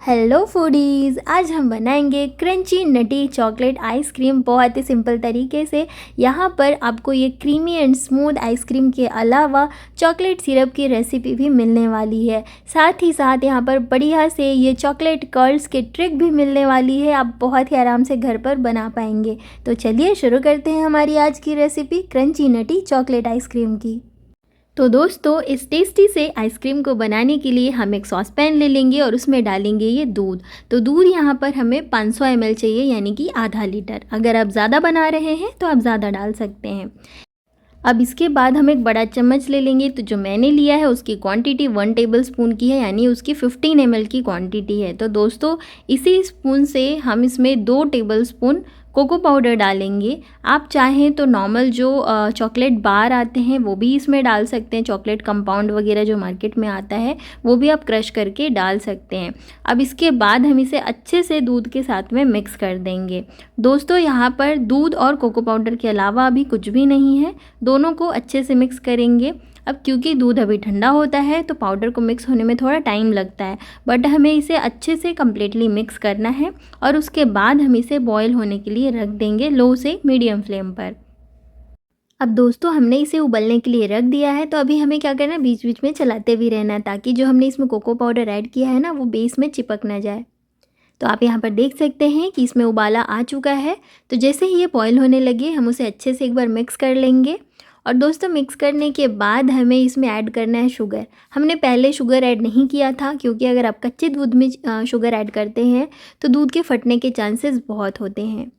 Hello foodies, आज हम बनाएंगे क्रंची नटी चॉकलेट आइसक्रीम बहुत ही सिंपल तरीके से। यहाँ पर आपको ये क्रीमी एंड स्मूथ आइसक्रीम के अलावा चॉकलेट सिरप की रेसिपी भी मिलने वाली है। साथ ही साथ यहाँ पर बढ़िया से ये चॉकलेट कर्ल्स के ट्रिक भी मिलने वाली है। आप बहुत ही आराम से घर पर बना पाएंगे। तो चलिए शुरू करते हैं हमारी आज की रेसिपी क्रंची नटी चॉकलेट आइसक्रीम की। तो दोस्तों, इस टेस्टी से आइसक्रीम को बनाने के लिए हम एक सॉस पैन ले लेंगे और उसमें डालेंगे ये दूध। तो दूध यहाँ पर हमें 500 ml चाहिए, यानी कि आधा लीटर। अगर आप ज़्यादा बना रहे हैं तो आप ज़्यादा डाल सकते हैं। अब इसके बाद हम एक बड़ा चम्मच ले लेंगे। तो जो मैंने लिया है उसकी क्वांटिटी 1 टेबलस्पून की है, यानी उसकी 15 ml की क्वांटिटी है। तो दोस्तों, इसी स्पून से हम इसमें 2 टेबलस्पून कोको पाउडर डालेंगे। आप चाहें तो नॉर्मल जो चॉकलेट बार आते हैं वो भी इसमें डाल सकते हैं। चॉकलेट कंपाउंड वगैरह जो मार्केट में आता है वो भी आप क्रश करके डाल सकते हैं। अब इसके बाद हम इसे अच्छे से दूध के साथ में मिक्स कर देंगे। दोस्तों, यहाँ पर दूध और कोको पाउडर के अलावा अभी कुछ भी नहीं है। दोनों को अच्छे से मिक्स करेंगे। अब क्योंकि दूध अभी ठंडा होता है तो पाउडर को मिक्स होने में थोड़ा टाइम लगता है, बट हमें इसे अच्छे से कम्प्लीटली मिक्स करना है और उसके बाद हम इसे बॉईल होने के लिए रख देंगे लो से मीडियम फ्लेम पर। अब दोस्तों, हमने इसे उबलने के लिए रख दिया है। तो अभी हमें क्या करना है, बीच बीच में चलाते भी रहना है ताकि जो हमने इसमें कोको पाउडर ऐड किया है ना, वो बेस में चिपक ना जाए। तो आप यहाँ पर देख सकते हैं कि इसमें उबाला आ चुका है। तो जैसे ही ये बॉईल होने लगे हम उसे अच्छे से एक बार मिक्स कर लेंगे। और दोस्तों, मिक्स करने के बाद हमें इसमें ऐड करना है शुगर। हमने पहले शुगर ऐड नहीं किया था, क्योंकि अगर आप कच्चे दूध में शुगर ऐड करते हैं तो दूध के फटने के चांसेस बहुत होते हैं।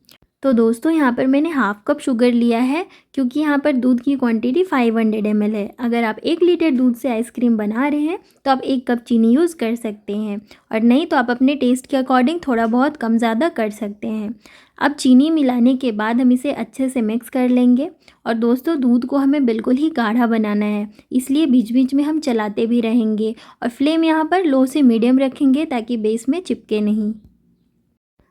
तो दोस्तों, यहाँ पर मैंने हाफ़ कप शुगर लिया है, क्योंकि यहाँ पर दूध की क्वांटिटी 500 ml है। अगर आप 1 लीटर दूध से आइसक्रीम बना रहे हैं तो आप 1 कप चीनी यूज़ कर सकते हैं, और नहीं तो आप अपने टेस्ट के अकॉर्डिंग थोड़ा बहुत कम ज़्यादा कर सकते हैं। अब चीनी मिलाने के बाद हम इसे अच्छे से मिक्स कर लेंगे। और दोस्तों, दूध को हमें बिल्कुल ही गाढ़ा बनाना है, इसलिए बीच बीच में हम चलाते भी रहेंगे और फ्लेम यहाँ पर लो से मीडियम रखेंगे ताकि बेस में चिपके नहीं।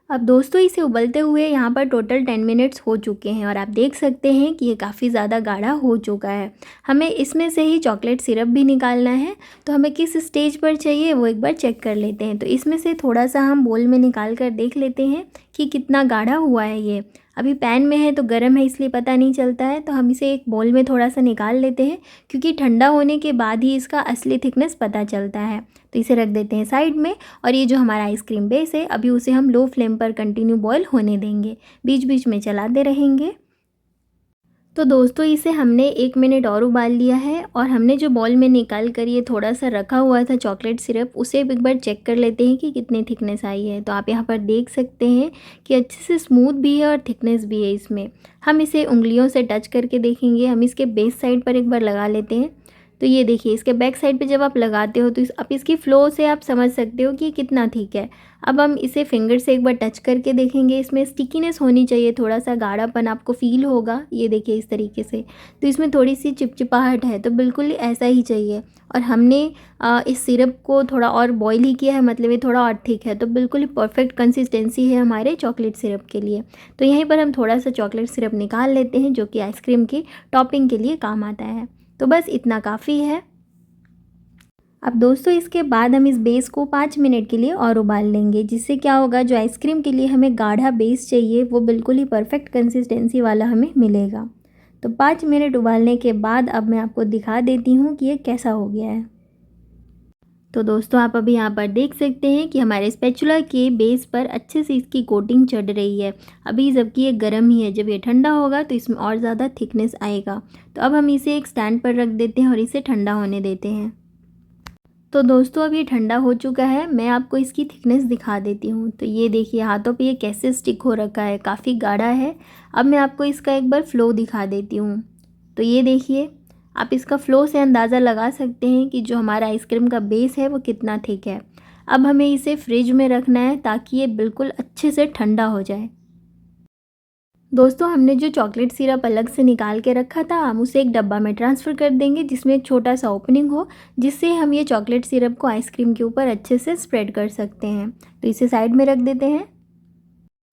अब दोस्तों, इसे उबलते हुए यहाँ पर टोटल 10 मिनट्स हो चुके हैं और आप देख सकते हैं कि ये काफ़ी ज़्यादा गाढ़ा हो चुका है। हमें इसमें से ही चॉकलेट सिरप भी निकालना है। तो हमें किस स्टेज पर चाहिए वो एक बार चेक कर लेते हैं। तो इसमें से थोड़ा सा हम बोल में निकाल कर देख लेते हैं कि कितना गाढ़ा हुआ है ये। अभी पैन में है तो गर्म है, इसलिए पता नहीं चलता है। तो हम इसे एक बोल में थोड़ा सा निकाल लेते हैं, क्योंकि ठंडा होने के बाद ही इसका असली थिकनेस पता चलता है। तो इसे रख देते हैं साइड में। और ये जो हमारा आइसक्रीम बेस है, अभी उसे हम लो फ्लेम पर कंटिन्यू बॉईल होने देंगे, बीच बीच में चलाते रहेंगे। तो दोस्तों, इसे हमने 1 मिनट और उबाल लिया है, और हमने जो बॉल में निकाल कर ये थोड़ा सा रखा हुआ था चॉकलेट सिरप, उसे एक बार चेक कर लेते हैं कि कितनी थिकनेस आई है। तो आप यहाँ पर देख सकते हैं कि अच्छे से स्मूथ भी है और थिकनेस भी है इसमें। हम इसे उंगलियों से टच करके देखेंगे। हम इसके बेस साइड पर एक बार लगा लेते हैं। तो ये देखिए, इसके बैक साइड पे जब आप लगाते हो तो आप इसकी फ़्लो से आप समझ सकते हो कि ये कितना थिक है। अब हम इसे फिंगर से एक बार टच करके देखेंगे। इसमें स्टिकीनेस होनी चाहिए, थोड़ा सा गाढ़ापन आपको फ़ील होगा। ये देखिए इस तरीके से। तो इसमें थोड़ी सी चिपचिपाहट है, तो बिल्कुल ऐसा ही चाहिए। और हमने इस सिरप को थोड़ा और बॉयल ही किया है, मतलब ये थोड़ा और थिक है। तो बिल्कुल ही परफेक्ट कंसिस्टेंसी है हमारे चॉकलेट सिरप के लिए। तो यहीं पर हम थोड़ा सा चॉकलेट सिरप निकाल लेते हैं, जो कि आइसक्रीम की टॉपिंग के लिए काम आता है। तो बस इतना काफ़ी है। अब दोस्तों, इसके बाद हम इस बेस को 5 मिनट के लिए और उबाल लेंगे, जिससे क्या होगा, जो आइसक्रीम के लिए हमें गाढ़ा बेस चाहिए वो बिल्कुल ही परफेक्ट कंसिस्टेंसी वाला हमें मिलेगा। तो 5 मिनट उबालने के बाद अब मैं आपको दिखा देती हूँ कि ये कैसा हो गया है। तो दोस्तों, आप अभी यहाँ पर देख सकते हैं कि हमारे स्पैचुला के बेस पर अच्छे से इसकी कोटिंग चढ़ रही है। अभी जबकि ये गर्म ही है, जब ये ठंडा होगा तो इसमें और ज़्यादा थिकनेस आएगा। तो अब हम इसे एक स्टैंड पर रख देते हैं और इसे ठंडा होने देते हैं। तो दोस्तों, अब ये ठंडा हो चुका है। मैं आपको इसकी थिकनेस दिखा देती हूँ। तो ये देखिए, हाथों पे ये कैसे स्टिक हो रखा है, काफ़ी गाढ़ा है। अब मैं आपको इसका एक बार फ़्लो दिखा देती हूँ। तो ये देखिए, आप इसका फ़्लो से अंदाज़ा लगा सकते हैं कि जो हमारा आइसक्रीम का बेस है वो कितना थिक है। अब हमें इसे फ्रिज में रखना है ताकि ये बिल्कुल अच्छे से ठंडा हो जाए। दोस्तों, हमने जो चॉकलेट सिरप अलग से निकाल के रखा था, हम उसे एक डब्बा में ट्रांसफ़र कर देंगे, जिसमें एक छोटा सा ओपनिंग हो, जिससे हम ये चॉकलेट सिरप को आइसक्रीम के ऊपर अच्छे से स्प्रेड कर सकते हैं। तो इसे साइड में रख देते हैं।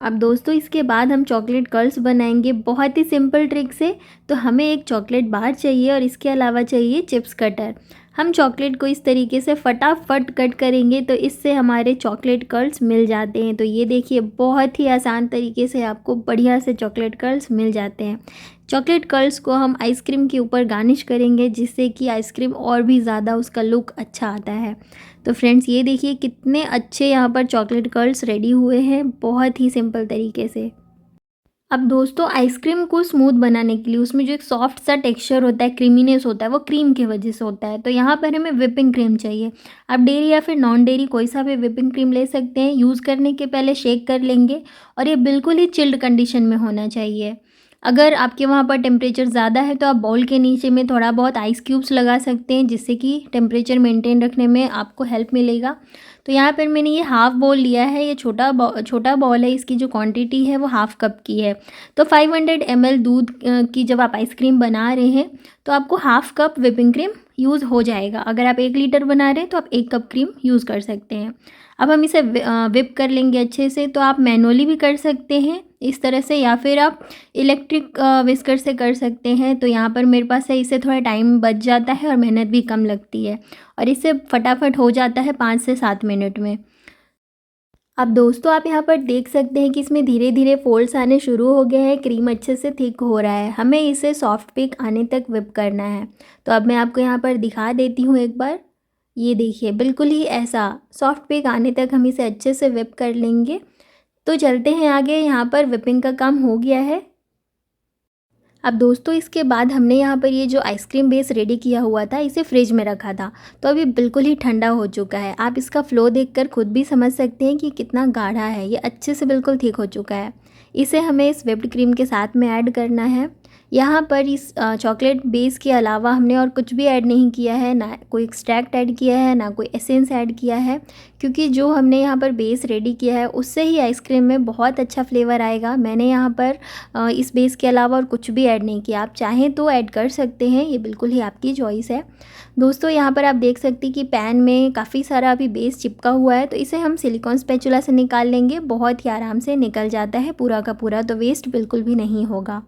अब दोस्तों, इसके बाद हम चॉकलेट कर्ल्स बनाएंगे बहुत ही सिंपल ट्रिक से। तो हमें एक चॉकलेट बार चाहिए और इसके अलावा चाहिए चिप्स कटर। हम चॉकलेट को इस तरीके से फटाफट कट करेंगे तो इससे हमारे चॉकलेट कर्ल्स मिल जाते हैं। तो ये देखिए बहुत ही आसान तरीके से आपको बढ़िया से चॉकलेट कर्ल्स मिल जाते हैं। चॉकलेट कर्ल्स को हम आइसक्रीम के ऊपर गार्निश करेंगे जिससे कि आइसक्रीम और भी ज़्यादा उसका लुक अच्छा आता है। तो फ्रेंड्स ये देखिए कितने अच्छे यहाँ पर चॉकलेट कर्ल्स रेडी हुए हैं बहुत ही सिंपल तरीके से। अब दोस्तों आइसक्रीम को स्मूथ बनाने के लिए उसमें जो एक सॉफ्ट सा टेक्सचर होता है, क्रीमीनेस होता है, वो क्रीम की वजह से होता है। तो यहाँ पर हमें व्हिपिंग क्रीम चाहिए। आप डेयरी या फिर नॉन डेयरी कोई सा भी व्हिपिंग क्रीम ले सकते हैं। यूज़ करने के पहले शेक कर लेंगे और ये बिल्कुल ही चिल्ड कंडीशन में होना चाहिए। अगर आपके वहाँ पर टेम्परेचर ज़्यादा है तो आप बाउल के नीचे में थोड़ा बहुत आइस क्यूब्स लगा सकते हैं जिससे कि टेम्परेचर मेंटेन रखने में आपको हेल्प मिलेगा। तो यहाँ पर मैंने ये हाफ़ बाउल लिया है। ये छोटा बाउल है, इसकी जो क्वांटिटी है वो हाफ़ कप की है। तो 500 ml दूध की जब आप आइसक्रीम बना रहे हैं तो आपको half cup whipping cream use हो जाएगा। अगर आप 1 लीटर बना रहे हैं तो आप 1 कप क्रीम यूज़ कर सकते हैं। अब हम इसे व्हिप कर लेंगे अच्छे से। तो आप मैनुअली भी कर सकते हैं इस तरह से या फिर आप इलेक्ट्रिक विस्कर से कर सकते हैं। तो यहाँ पर मेरे पास है, इससे थोड़ा टाइम बच जाता है और मेहनत भी कम लगती है और इससे फटाफट हो जाता है 5 से 7 मिनट में। अब दोस्तों आप यहाँ पर देख सकते हैं कि इसमें धीरे धीरे फोल्ड्स आने शुरू हो गए हैं, क्रीम अच्छे से थिक हो रहा है। हमें इसे सॉफ्ट पिक आने तक व्हिप करना है। तो अब मैं आपको यहाँ पर दिखा देती हूँ एक बार। ये देखिए बिल्कुल ही ऐसा सॉफ्ट पिक आने तक हम इसे अच्छे से व्हिप कर लेंगे। तो चलते हैं आगे, यहाँ पर व्हिपिंग का काम हो गया है। अब दोस्तों इसके बाद हमने यहाँ पर ये जो आइसक्रीम बेस रेडी किया हुआ था इसे फ्रिज में रखा था। तो अभी बिल्कुल ही ठंडा हो चुका है। आप इसका फ़्लो देखकर खुद भी समझ सकते हैं कि कितना गाढ़ा है। ये अच्छे से बिल्कुल थिक हो चुका है। इसे हमें इस व्हिप्ड क्रीम के साथ में ऐड करना है। यहाँ पर इस चॉकलेट बेस के अलावा हमने और कुछ भी ऐड नहीं किया है, ना कोई एक्सट्रैक्ट ऐड किया है, ना कोई एसेंस ऐड किया है, क्योंकि जो हमने यहाँ पर बेस रेडी किया है उससे ही आइसक्रीम में बहुत अच्छा फ्लेवर आएगा। मैंने यहाँ पर इस बेस के अलावा और कुछ भी ऐड नहीं किया। आप चाहें तो ऐड कर सकते हैं, ये बिल्कुल ही आपकी चॉइस है। दोस्तों यहाँ पर आप देख सकते हैं कि पैन में काफ़ी सारा अभी बेस चिपका हुआ है। तो इसे हम सिलिकॉन स्पैचुला से निकाल लेंगे। बहुत ही आराम से निकल जाता है पूरा का पूरा, तो वेस्ट बिल्कुल भी नहीं होगा।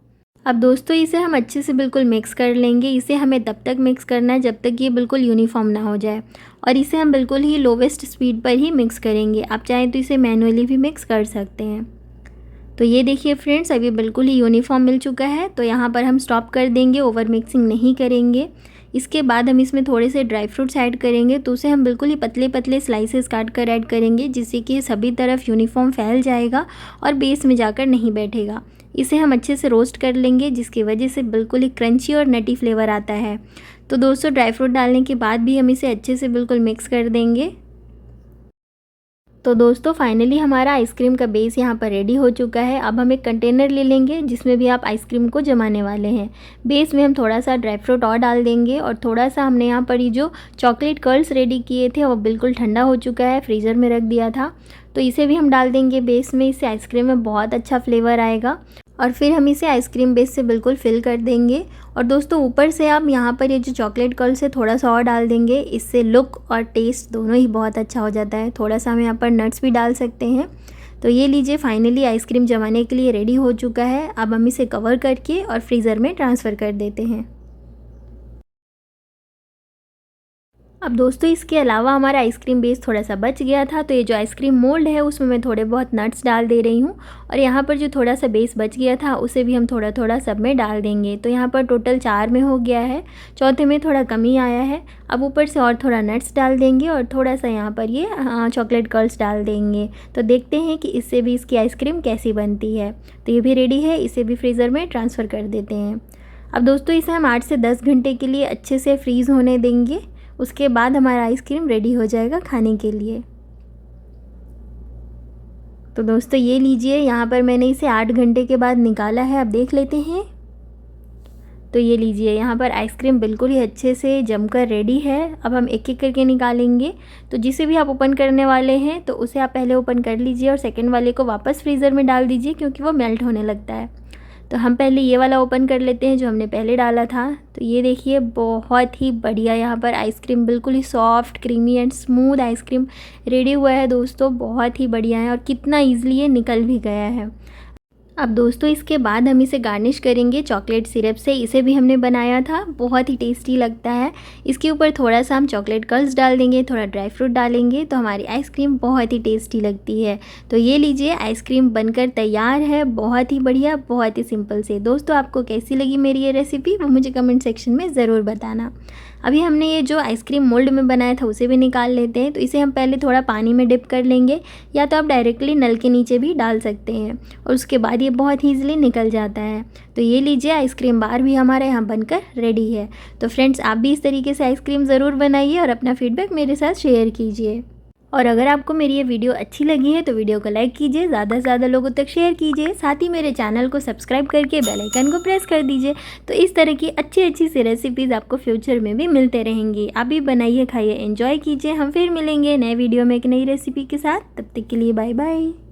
अब दोस्तों इसे हम अच्छे से बिल्कुल मिक्स कर लेंगे। इसे हमें तब तक मिक्स करना है जब तक ये बिल्कुल यूनिफॉर्म ना हो जाए और इसे हम बिल्कुल ही लोवेस्ट स्पीड पर ही मिक्स करेंगे। आप चाहें तो इसे मैनुअली भी मिक्स कर सकते हैं। तो ये देखिए फ्रेंड्स अभी बिल्कुल ही यूनिफॉर्म मिल चुका है। तो यहाँ पर हम स्टॉप कर देंगे, ओवर मिक्सिंग नहीं करेंगे। इसके बाद हम इसमें थोड़े से ड्राई फ्रूट्स ऐड करेंगे। तो उसे हम बिल्कुल ही पतले पतले स्लाइसेस काट कर ऐड करेंगे जिससे कि सभी तरफ यूनिफॉर्म फैल जाएगा और बेस में जाकर नहीं बैठेगा। इसे हम अच्छे से रोस्ट कर लेंगे जिसकी वजह से बिल्कुल ही क्रंची और नटी फ्लेवर आता है। तो दोस्तों ड्राई फ्रूट डालने के बाद भी हम इसे अच्छे से बिल्कुल मिक्स कर देंगे। तो दोस्तों फाइनली हमारा आइसक्रीम का बेस यहाँ पर रेडी हो चुका है। अब हम एक कंटेनर ले लेंगे जिसमें भी आप आइसक्रीम को जमाने वाले हैं। बेस में हम थोड़ा सा ड्राई फ्रूट और डाल देंगे और थोड़ा सा हमने यहाँ पर ये जो चॉकलेट कर्ल्स रेडी किए थे वो बिल्कुल ठंडा हो चुका है, फ्रीज़र में रख दिया था। तो इसे भी हम डाल देंगे बेस में। इससे आइसक्रीम में बहुत अच्छा फ्लेवर आएगा और फिर हम इसे आइसक्रीम बेस से बिल्कुल फिल कर देंगे। और दोस्तों ऊपर से आप यहाँ पर ये जो चॉकलेट कर्ल्स है थोड़ा सा और डाल देंगे। इससे लुक और टेस्ट दोनों ही बहुत अच्छा हो जाता है। थोड़ा सा हम यहाँ पर नट्स भी डाल सकते हैं। तो ये लीजिए फाइनली आइसक्रीम जमाने के लिए रेडी हो चुका है। अब हम इसे कवर करके और फ्रीज़र में ट्रांसफ़र कर देते हैं। अब दोस्तों इसके अलावा हमारा आइसक्रीम बेस थोड़ा सा बच गया था। तो ये जो आइसक्रीम मोल्ड है उसमें मैं थोड़े बहुत नट्स डाल दे रही हूँ और यहाँ पर जो थोड़ा सा बेस बच गया था उसे भी हम थोड़ा थोड़ा सब में डाल देंगे। तो यहाँ पर टोटल 4 में हो गया है, चौथे में थोड़ा कमी आया है। अब ऊपर से और थोड़ा नट्स डाल देंगे और थोड़ा सा यहाँ पर ये चॉकलेट कर्ल्स डाल देंगे। तो देखते हैं कि इससे भी इसकी आइसक्रीम कैसी बनती है। तो ये भी रेडी है, इसे भी फ्रीज़र में ट्रांसफ़र कर देते हैं। अब दोस्तों इसे हम 8 से 10 घंटे के लिए अच्छे से फ्रीज़ होने देंगे। उसके बाद हमारा आइसक्रीम रेडी हो जाएगा खाने के लिए। तो दोस्तों ये लीजिए, यहाँ पर मैंने इसे 8 घंटे के बाद निकाला है। अब देख लेते हैं। तो ये लीजिए यहाँ पर आइसक्रीम बिल्कुल ही अच्छे से जमकर रेडी है। अब हम एक एक करके निकालेंगे। तो जिसे भी आप ओपन करने वाले हैं तो उसे आप पहले ओपन कर लीजिए और सेकंड वाले को वापस फ्रीज़र में डाल दीजिए क्योंकि वो मेल्ट होने लगता है। तो हम पहले ये वाला ओपन कर लेते हैं जो हमने पहले डाला था। तो ये देखिए बहुत ही बढ़िया यहाँ पर आइसक्रीम बिल्कुल ही soft, creamy and smooth ice cream ready हुआ है दोस्तों। बहुत ही बढ़िया है और कितना ईज़िली ये निकल भी गया है। अब दोस्तों इसके बाद हम इसे गार्निश करेंगे चॉकलेट सिरप से। इसे भी हमने बनाया था, बहुत ही टेस्टी लगता है। इसके ऊपर थोड़ा सा हम चॉकलेट कर्ल्स डाल देंगे, थोड़ा ड्राई फ्रूट डालेंगे तो हमारी आइसक्रीम बहुत ही टेस्टी लगती है। तो ये लीजिए, आइसक्रीम बनकर तैयार है। बहुत ही बढ़िया, बहुत ही सिंपल से। दोस्तों आपको कैसी लगी मेरी ये रेसिपी वो मुझे कमेंट सेक्शन में ज़रूर बताना। अभी हमने ये जो आइसक्रीम मोल्ड में बनाया था उसे भी निकाल लेते हैं। तो इसे हम पहले थोड़ा पानी में डिप कर लेंगे, या तो आप डायरेक्टली नल के नीचे भी डाल सकते हैं और उसके बाद ये बहुत ईजिली निकल जाता है। तो ये लीजिए, आइसक्रीम बार भी हमारे यहाँ बनकर रेडी है। तो फ्रेंड्स आप भी इस तरीके से आइसक्रीम ज़रूर बनाइए और अपना फीडबैक मेरे साथ शेयर कीजिए। और अगर आपको मेरी ये वीडियो अच्छी लगी है तो वीडियो को लाइक कीजिए, ज़्यादा से ज़्यादा लोगों तक शेयर कीजिए। साथ ही मेरे चैनल को सब्सक्राइब करके बेल आइकन को प्रेस कर दीजिए। तो इस तरह की अच्छी अच्छी सी रेसिपीज़ आपको फ्यूचर में भी मिलते रहेंगी। आप भी बनाइए, खाइए, एंजॉय कीजिए। हम फिर मिलेंगे नए वीडियो में एक नई रेसिपी के साथ। तब तक के लिए बाय बाय।